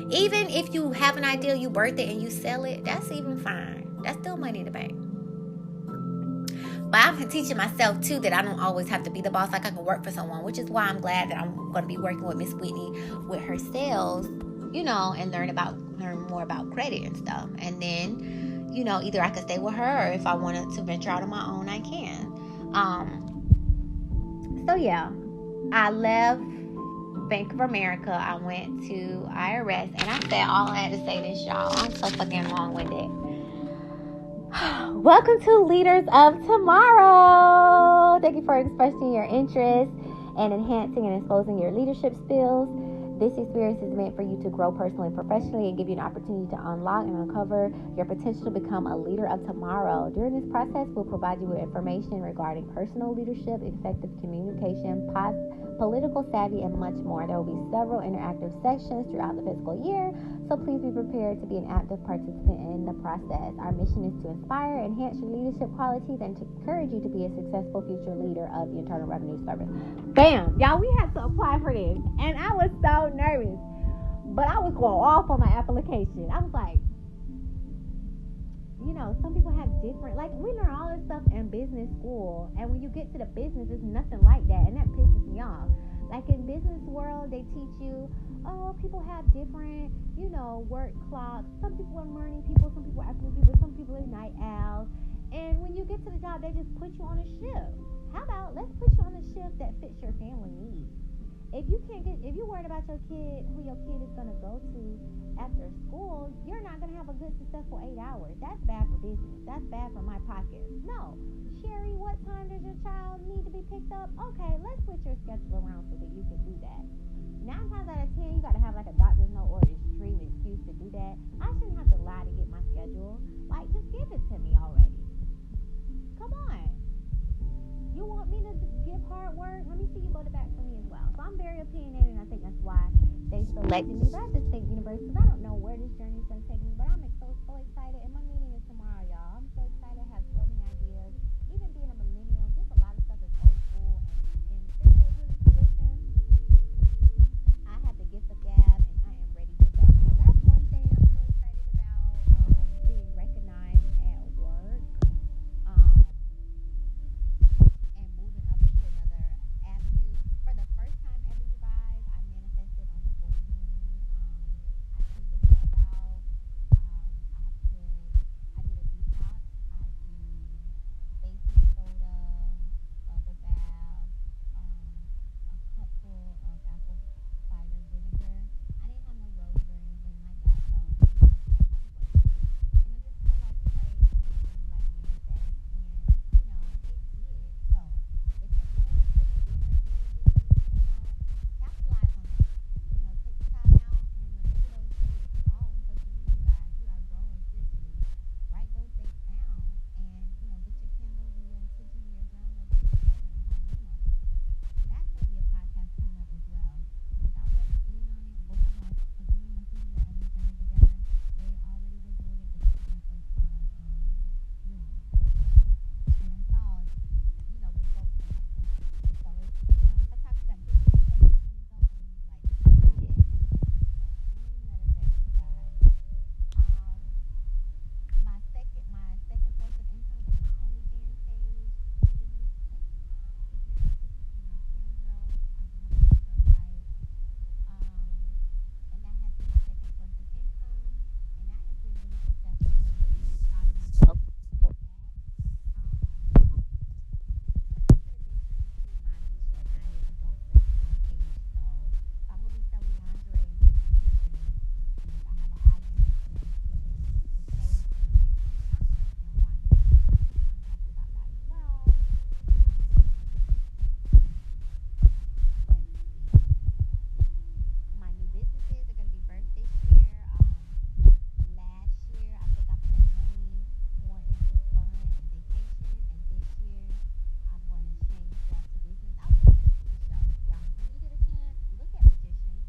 Even if you have an idea, you birth it and you sell it, that's even fine. That's still money in the bank. But I'm teaching myself too that I don't always have to be the boss. Like, I can work for someone, which is why I'm glad that I'm going to be working with Miss Whitney with her sales, and learn more about credit and stuff. And then, either I could stay with her, or if I wanted to venture out on my own, I can. So yeah, I left Bank of America. I went to IRS, and I said all I had to say this, y'all. I'm so fucking long-winded. Welcome to Leaders of Tomorrow. Thank you for expressing your interest and enhancing and exposing your leadership skills. This experience is meant for you to grow personally and professionally and give you an opportunity to unlock and uncover your potential to become a leader of tomorrow. During this process, we'll provide you with information regarding personal leadership, effective communication, political savvy, and much more. There will be several interactive sessions throughout the fiscal year, so please be prepared to be an active participant in the process. Our mission is to inspire, enhance your leadership qualities, and to encourage you to be a successful future leader of the Internal Revenue Service. Bam! Y'all, we had to apply for this, and I was so nervous. But I was going off on my application. I was like, some people have different, like, we learn all this stuff in business school, and when you get to the business, it's nothing like that, and that pisses me off. Like, in business world, they teach you, oh, people have different, work clocks. Some people are morning people, some people are afternoon people, some people are night owls. And when you get to the job, they just put you on a shift. How about let's put you on a shift that fits your family needs? If you're worried about your kid, who your kid is gonna go to after school, you're not gonna have a good, successful 8 hours. That's bad for business. That's bad for my pockets. No, Sherry, what time does your child need to be picked up? Okay, let's switch your schedule around so that you can do that. 9 times out of 10, you gotta have like a doctor's note or extreme excuse to do that. I shouldn't have to lie to get my schedule. Like, just give it to me already. Come on. You want me to give hard work? Let me see you go to bat for me as well. So I'm very opinionated, and I think that's why they selected me. But I just think university, because I don't know where this journey is going to take me, but I'm so excited. And my meeting is tomorrow, y'all. I'm so excited. I have so many ideas. Even being a millennial, just a lot of stuff is old school. And since they really listen, I have the gift of gab, and I am ready to go. So that's one thing I'm so excited about, being recognized at work. Um, and moving up into another avenue. For the first time ever, you guys, I manifested on the full moon. I cleaned the club out. I did a detox. I do baking soda, bubble bath, a cup full of apple cider vinegar. I didn't have no rose or anything like that, so I just felt like pray and really like manifest, and it did. So if the moon is giving different energy, capitalize on that. Take the time out and remember those dates. It's all on social media, guys. We are growing spiritually. Write those dates down, and get your candles and your intention and your journal together and have meaning. That's gonna be a podcast coming up as well, because I wasn't in on it. Both of my, because me and my sister were always journal together. They already were doing it, but this is my first time doing it. And I saw, results from that too. So it's, sometimes you got good results, and you're like, shit. So manifest, you guys. Um, my second source of income is my OnlyFans page. Please check me out if you're interested. Cam Girl. I do have a Cam Girl site. And that has been my second source of income, and that has been really successful. I'm really proud of myself for that. But I'm going to venture into my Meesh at Night adult sexual page. So I'm going to be selling lingerie and taking pictures. And if I have an audience to pay for the pictures and content, then why not? I'm happy about that as well. Let's see. My new businesses are going to be birthed this year. Last year, I think I put money more into fun and vacation, and this year, I'm going to change that to business. I was looking at a TV show, y'all. When you get a chance, look at Magicians.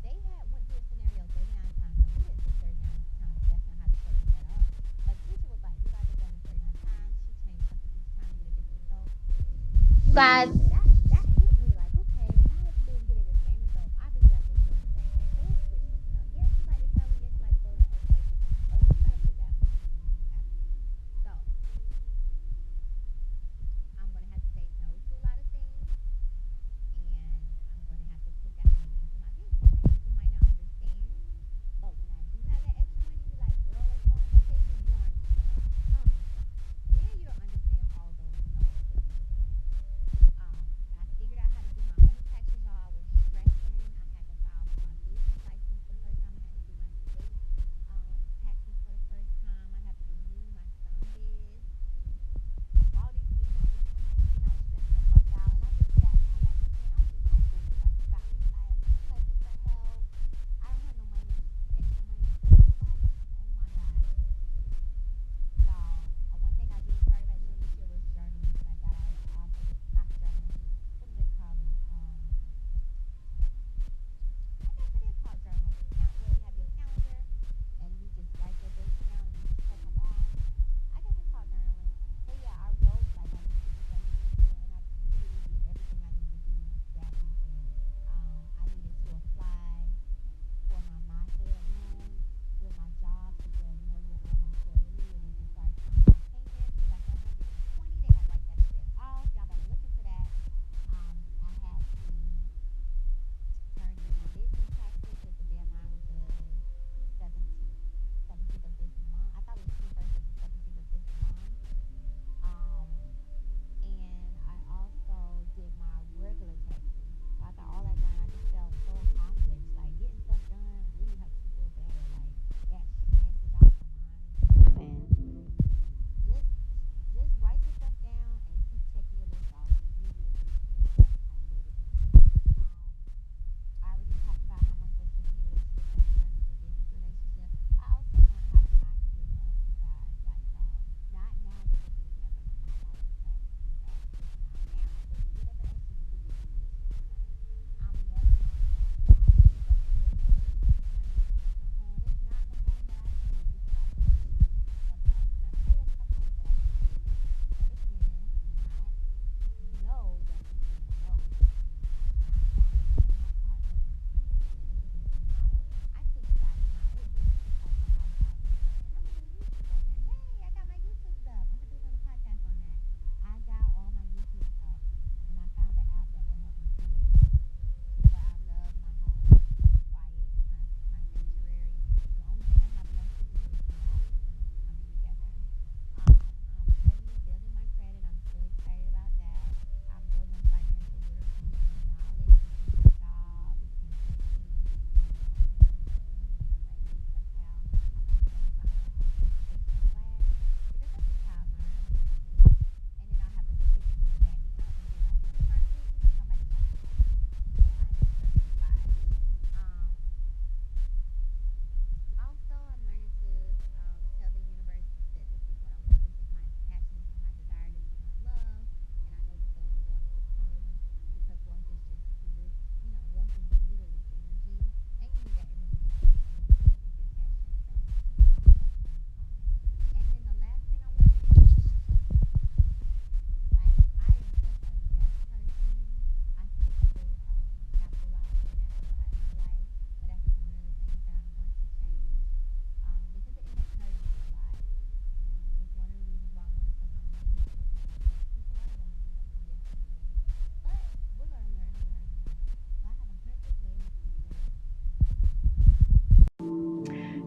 They had went through a scenario 39 times, and we didn't see 39 times. That's not how the show was set up. But the teacher was like, you guys have done it 39 times. She changed something each time to get a different result. You guys, that hit me like, okay, if I have been getting the same result, obviously I've been doing the same thing. So let's switch something up. Yes, you like to travel. Yes, you like to go to other places. But let's try to put that on the new avenue. So I'm gonna have to say no to a lot of things, and I'm gonna have to put that money into my business. And people might not understand, but when I do have that extra money, be like, girl, let's go on vacation. You don't understand how much. Then you'll understand all those no's that you were getting.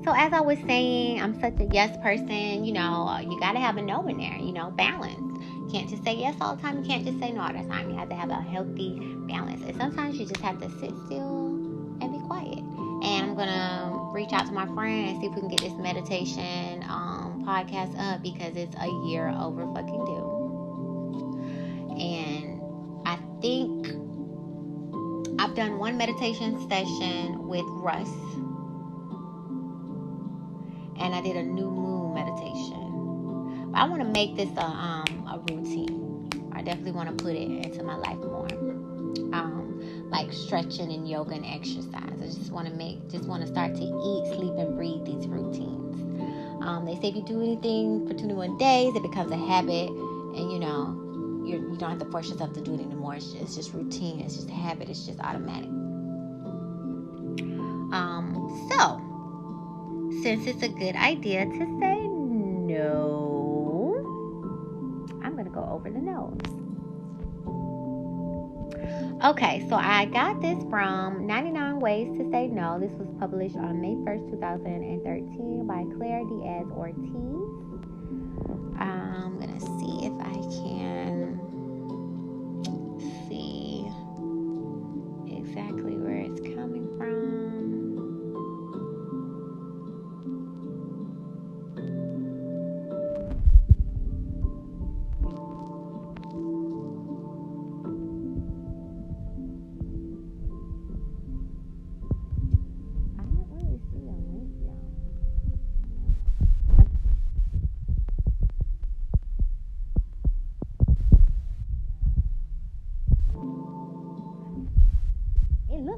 So as I was saying, I'm such a yes person. You got to have a no in there, balance. You can't just say yes all the time. You can't just say no all the time. You have to have a healthy balance. And sometimes you just have to sit still and be quiet. And I'm going to reach out to my friend and see if we can get this meditation podcast up, because it's a year over fucking due. And I think I've done one meditation session with Russ. And I did a new moon meditation. But I want to make this a routine. I definitely want to put it into my life more. Like stretching and yoga and exercise. I just want to start to eat, sleep, and breathe these routines. They say if you do anything for 21 days, it becomes a habit, and you don't have to force yourself to do it anymore. It's just routine. It's just a habit. It's just automatic. So since it's a good idea to say no, I'm going to go over the no's. Okay, so I got this from 99 Ways to Say No. This was published on May 1st, 2013 by Claire Diaz Ortiz. I'm going to see if I can see exactly where it's coming from.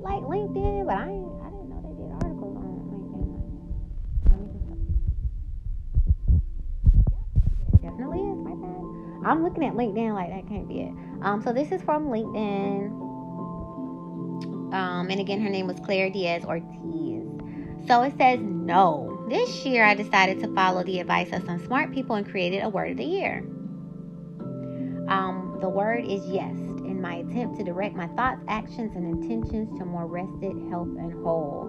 Like LinkedIn, but I didn't know they did articles on LinkedIn. It definitely is, my bad. I'm looking at LinkedIn like that can't be it. So this is from LinkedIn. And again, her name was Claire Diaz Ortiz. So it says no. This year I decided to follow the advice of some smart people and created a word of the year. The word is yes. In my attempt to direct my thoughts, actions, and intentions to more rested, health, and whole.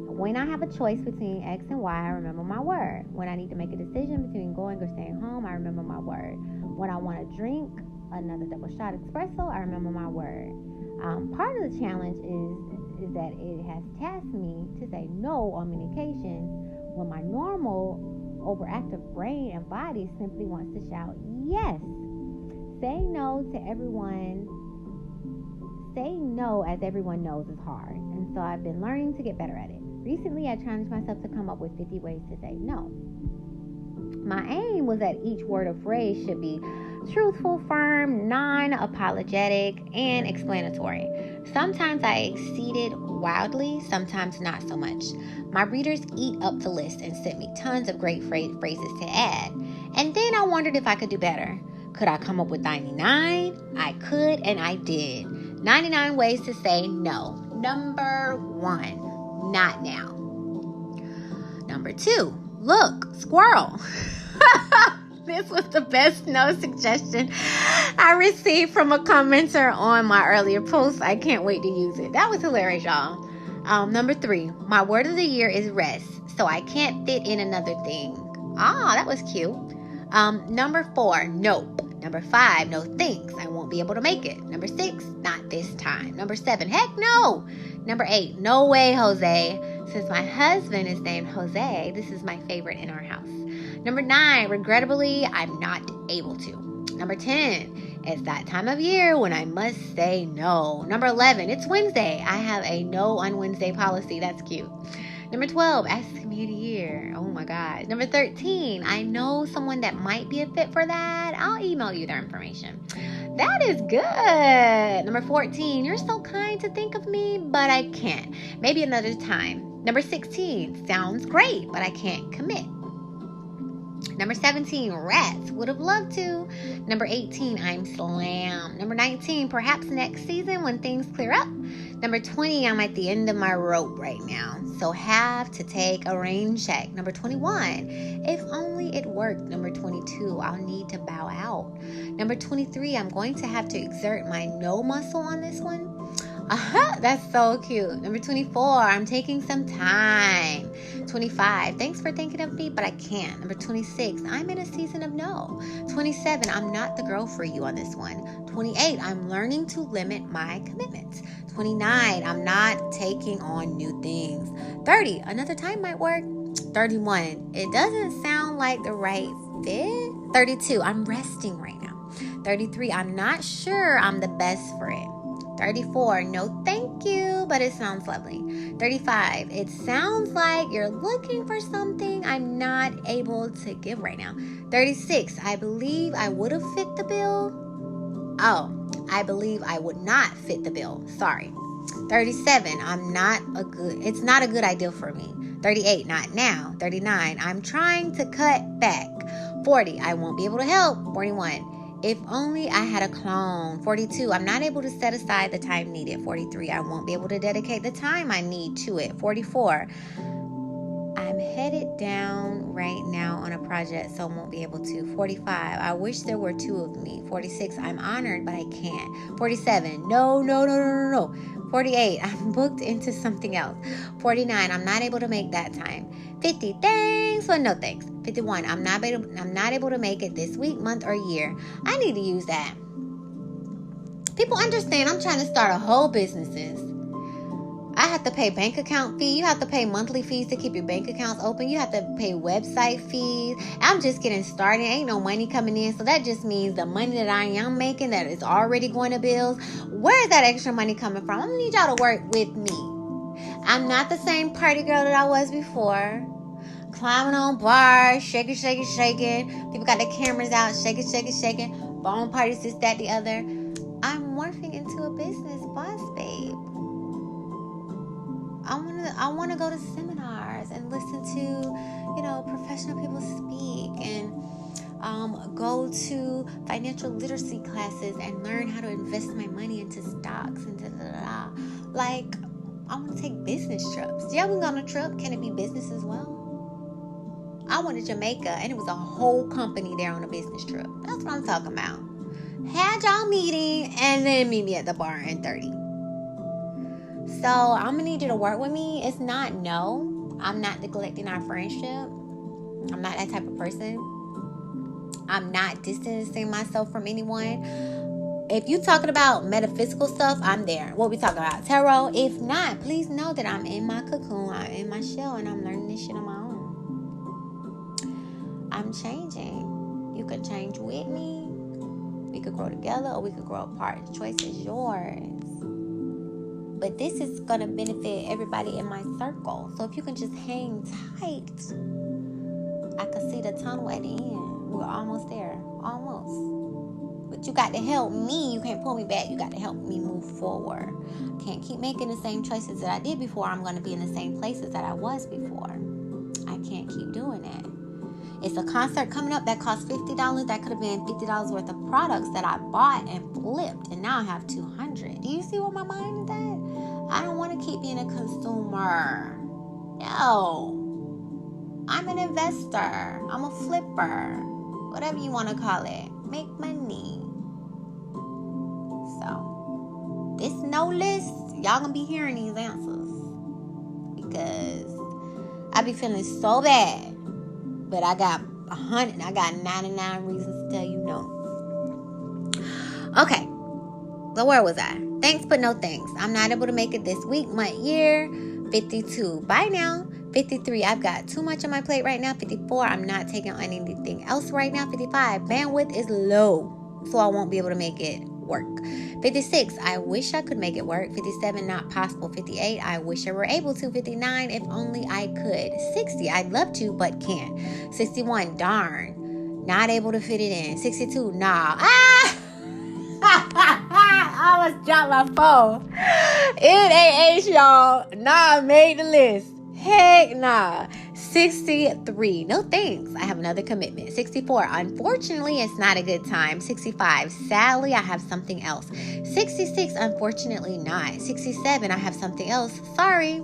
When I have a choice between X and Y, I remember my word. When I need to make a decision between going or staying home, I remember my word. When I want to drink another double shot espresso, I remember my word. Part of the challenge is that it has tasked me to say no on many occasions when my normal overactive brain and body simply wants to shout yes. Saying no as everyone knows is hard, and so I've been learning to get better at it. Recently, I challenged myself to come up with 50 ways to say no. My aim was that each word or phrase should be truthful, firm, non-apologetic, and explanatory. Sometimes I exceeded wildly, sometimes not so much. My readers eat up the list and sent me tons of great phrases to add. And then I wondered if I could do better. Could I come up with 99? I could, and I did. 99 ways to say no. Number 1, not now. Number 2, look, squirrel. This was the best no suggestion I received from a commenter on my earlier post. I can't wait to use it. That was hilarious, y'all. Number 3, my word of the year is rest, so I can't fit in another thing. That was cute. Number 4, nope. Number 5, no thanks, I won't be able to make it. Number 6, not this time. Number 7, heck no. Number 8, no way, Jose. Since my husband is named Jose, this is my favorite in our house. Number 9, regrettably, I'm not able to. Number 10, it's that time of year when I must say no. Number 11, it's Wednesday. I have a no on Wednesday policy. That's cute. Number 12, ask me the year. Oh my God. Number 13, I know someone that might be a fit for that. I'll email you their information. That is good. Number 14, you're so kind to think of me, but I can't. Maybe another time. Number 16, sounds great, but I can't commit. Number 17, rats. Would have loved to. Number 18, I'm slammed. Number 19, perhaps next season when things clear up. Number 20, I'm at the end of my rope right now, so have to take a rain check. Number 21, if only it worked. Number 22, I'll need to bow out. Number 23, I'm going to have to exert my no muscle on this one. That's so cute. Number 24, I'm taking some time. 25, thanks for thinking of me, but I can't. Number 26, I'm in a season of no. 27, I'm not the girl for you on this one. 28, I'm learning to limit my commitments. 29, I'm not taking on new things. 30, another time might work. 31, it doesn't sound like the right fit. 32, I'm resting right now. 33, I'm not sure I'm the best friend. 34, no thank you, but it sounds lovely. 35, it sounds like you're looking for something I'm not able to give right now. 36, I believe I would have fit the bill. Oh, I believe I would not fit the bill. Sorry. 37, it's not a good idea for me. 38, not now. 39, I'm trying to cut back. 40, I won't be able to help. 41, if only I had a clone. 42, I'm not able to set aside the time needed. 43, I won't be able to dedicate the time I need to it. 44, I'm headed down right now on a project, so I won't be able to. 45, I wish there were two of me. 46, I'm honored, but I can't. 47, no. 48, I'm booked into something else. 49, I'm not able to make that time. 50, thanks, but no thanks. 51, I'm not able to make it this week, month, or year. I need to use that. People understand I'm trying to start a whole businesses. I have to pay bank account fee. You have to pay monthly fees to keep your bank accounts open. You have to pay website fees. I'm just getting started. Ain't no money coming in. So that just means the money that I am making that is already going to bills. Where is that extra money coming from? I'm going to need y'all to work with me. I'm not the same party girl that I was before. Climbing on bars, shaking. People got their cameras out, shaking. Bone parties, this, that, the other. I'm morphing into a business boss, babe. I want to go to seminars and listen to, professional people speak and go to financial literacy classes and learn how to invest my money into stocks and da-da-da-da. Like, I want to take business trips. Yeah, we go on a trip. Can it be business as well? I went to Jamaica and it was a whole company there on a business trip. That's what I'm talking about. Had y'all meeting and then meet me at the bar in 30. So I'm going to need you to work with me. It's not no. I'm not neglecting our friendship. I'm not that type of person. I'm not distancing myself from anyone. If you're talking about metaphysical stuff, I'm there. What we talking about? Tarot? If not, please know that I'm in my cocoon. I'm in my shell and I'm learning this shit on my own. I'm changing. You can change with me. We could grow together or we could grow apart. The choice is yours. But this is going to benefit everybody in my circle. So if you can just hang tight, I can see the tunnel at the end. We're almost there. Almost. But you got to help me. You can't pull me back. You got to help me move forward. Can't keep making the same choices that I did before. I'm going to be in the same places that I was before. I can't keep doing that. It's a concert coming up that cost $50. That could have been $50 worth of products that I bought and flipped. And now I have $200. Do you see where my mind is at? I don't want to keep being a consumer. No. I'm an investor. I'm a flipper. Whatever you want to call it. Make money. So, this no list, y'all gonna be hearing these answers. Because I be feeling so bad. But I got 99 reasons to tell you no. Okay. So where was I? Thanks, but no thanks. I'm not able to make it this week, month, year. 52. Bye now. 53. I've got too much on my plate right now. 54. I'm not taking on anything else right now. 55. Bandwidth is low, so I won't be able to make it work. 56. I wish I could make it work. 57. Not possible. 58. I wish I were able to. 59. If only I could. 60. I'd love to, but can't. 61. Darn. Not able to fit it in. 62. Nah. I almost dropped my phone. It ain't y'all. Nah, I made the list. Heck nah. 63. No thanks. I have another commitment. 64. Unfortunately, it's not a good time. 65. Sadly, I have something else. 66. Unfortunately not. 67. I have something else. Sorry.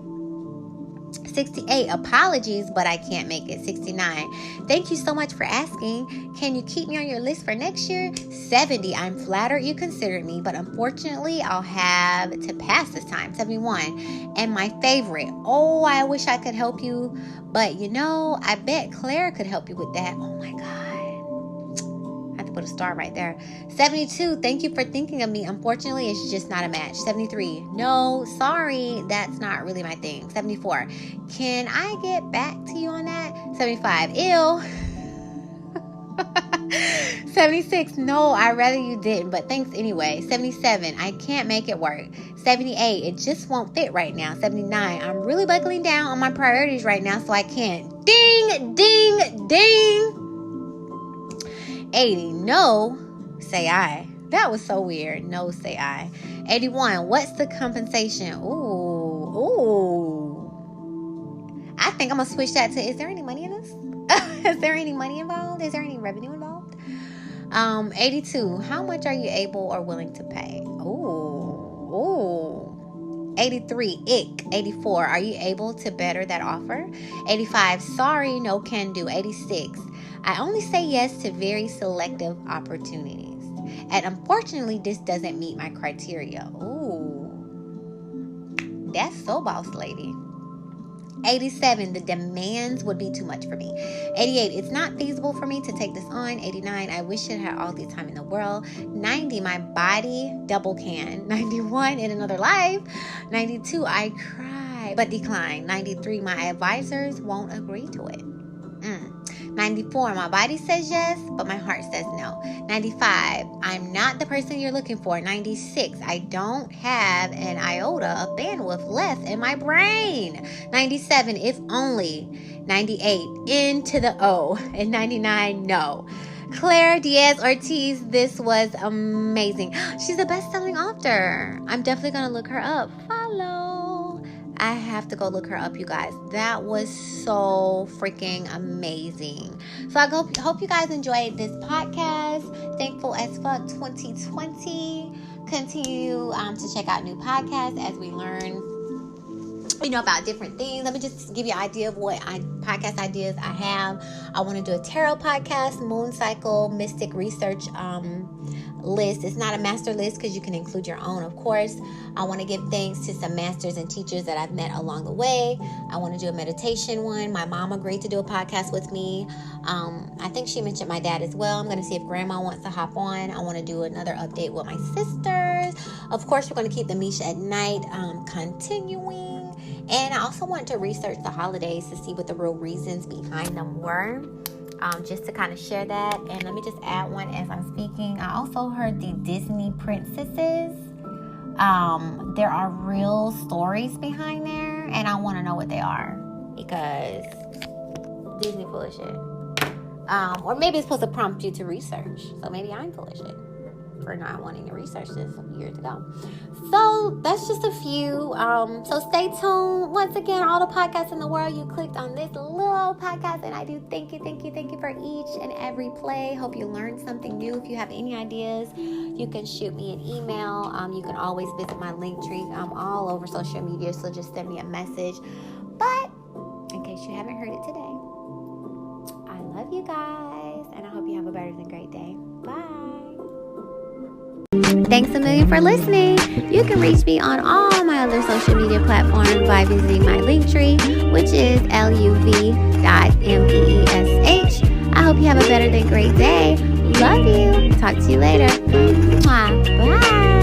68. Apologies, but I can't make it. 69. Thank you so much for asking. Can you keep me on your list for next year? 70. I'm flattered you considered me, but unfortunately, I'll have to pass this time. 71. And my favorite. Oh, I wish I could help you, but I bet Claire could help you with that. Oh my God. Put a star right there. 72. Thank you for thinking of me. Unfortunately, it's just not a match. 73. No, sorry, that's not really my thing. 74. Can I get back to you on that? 75. Ew. 76. No, I'd rather you didn't, but thanks anyway. 77. I can't make it work. 78. It just won't fit right now. 79. I'm really buckling down on my priorities right now, so I can't. Ding, ding, ding. 80. No, say I. That was so weird. No, say I. 81. What's the compensation? Ooh. I think I'm going to switch that to, is there any money in this? Is there any money involved? Is there any revenue involved? 82. How much are you able or willing to pay? Ooh. 83. Ick. 84. Are you able to better that offer? 85. Sorry, no can do. 86. I only say yes to very selective opportunities. And unfortunately, this doesn't meet my criteria. Ooh. That's so boss lady. 87, the demands would be too much for me. 88, it's not feasible for me to take this on. 89, I wish it had all the time in the world. 90, my body double can. 91, in another life. 92, I cry but decline. 93, my advisors won't agree to it. 94, my body says yes, but my heart says no. 95, I'm not the person you're looking for. 96, I don't have an iota of bandwidth left in my brain. 97, if only. 98, into the O. And 99, no. Claire Diaz Ortiz, this was amazing. She's a best-selling author. I'm definitely going to look her up. Follow. I have to go look her up, you guys. That was so freaking amazing. So I hope you guys enjoyed this podcast. Thankful as fuck 2020. Continue to check out new podcasts as we learn about different things. Let me just give you an idea of what podcast ideas I have. I want to do a tarot podcast, moon cycle, mystic research list. It's not a master list because you can include your own, of course. I want to give thanks to some masters and teachers that I've met along the way. I want to do a meditation one. My mom agreed to do a podcast with me. I think she mentioned my dad as well. I'm going to see if grandma wants to hop on. I want to do another update with my sisters. Of course, we're going to keep the Meesh at night continuing. And I also want to research the holidays to see what the real reasons behind them were. Just to kind of share that. And let me just add one as I'm speaking. I also heard the Disney princesses. There are real stories behind there, and I want to know what they are because Disney full of shit. Or maybe it's supposed to prompt you to research. So maybe I'm full of shit for not wanting to research this years ago. So that's just a few. So stay tuned. Once again, all the podcasts in the world, you clicked on this little podcast, and I do thank you for each and every play. Hope you learned something new. If you have any ideas, you can shoot me an email. You can always visit my link tree. I'm all over social media, so just send me a message. But in case you haven't heard it today, I love you guys, and I hope you have a better than great day. Bye. Thanks a million for listening. You can reach me on all my other social media platforms by visiting my link tree, which is luv.meesh. I hope you have a better than great day. Love you. Talk to you later. Bye.